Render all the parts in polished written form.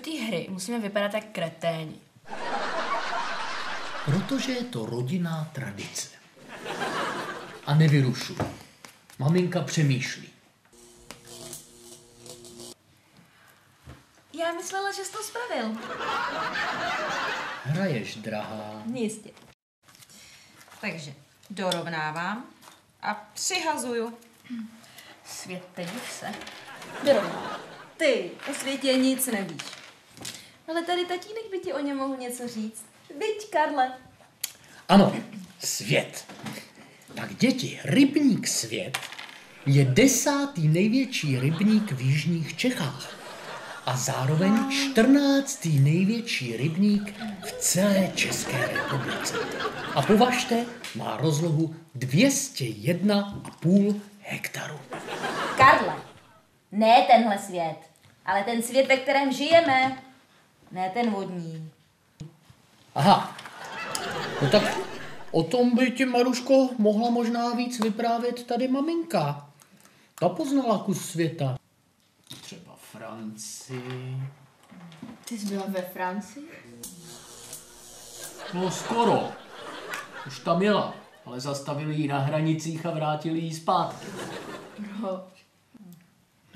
té hry musíme vypadat jak kreténi. Protože je to rodinná tradice. A nevyrušuj. Maminka přemýšlí. Já myslela, že jsi to spravil. Hraješ, drahá. Jistě. Takže dorovnávám a přihazuju. Světe, div se. Dorovnávám. Ty o světě nic nevíš. Ale tady tatínek by ti o něm mohl něco říct. Viď, Karle? Ano, svět. Tak děti, rybník Svět je 10. největší rybník v jižních Čechách a zároveň 14. největší rybník v celé České republice. A považte, má rozlohu 201,5 hektaru. Karle, ne tenhle svět, ale ten svět, ve kterém žijeme, ne ten vodní. Aha, no tak o tom by ti, Maruško, mohla možná víc vyprávět tady maminka. Ta poznala kus světa. Třeba Francii. Ty jsi byla ve Francii? No skoro. Už tam jela, ale zastavili ji na hranicích a vrátili ji zpátky. Proč?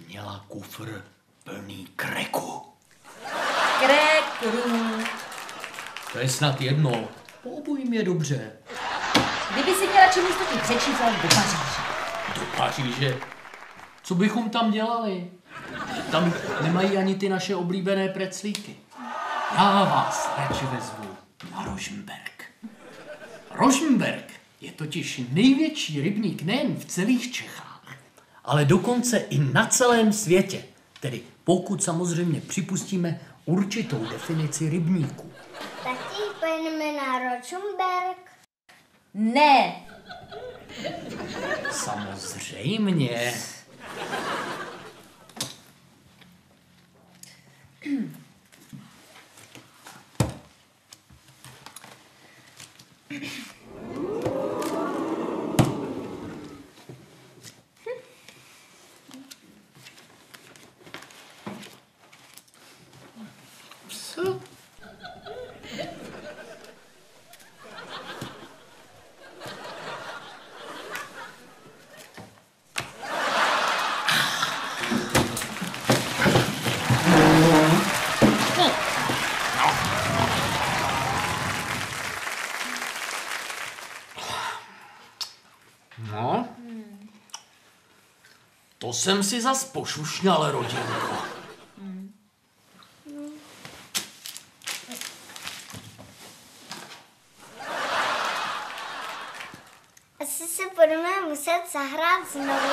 Měla kufr plný kreku. Krekru. To je snad jedno. Po obojím je dobře. Kdyby si měla čím místo tím přečíslat do Paříže. Do Paříže? Co bychom tam dělali? Tam nemají ani ty naše oblíbené preclíky. Já vás radši vezvu na Rožmberk. Rožmberk je totiž největší rybník nejen v celých Čechách, ale dokonce i na celém světě. Tedy pokud samozřejmě připustíme určitou definici rybníku. Tati, pojedeme na Rožmberk? Ne. Samozřejmě. Co? No, to jsem si zas pošušňal, rodinko. Asi se budeme muset zahrát znovu.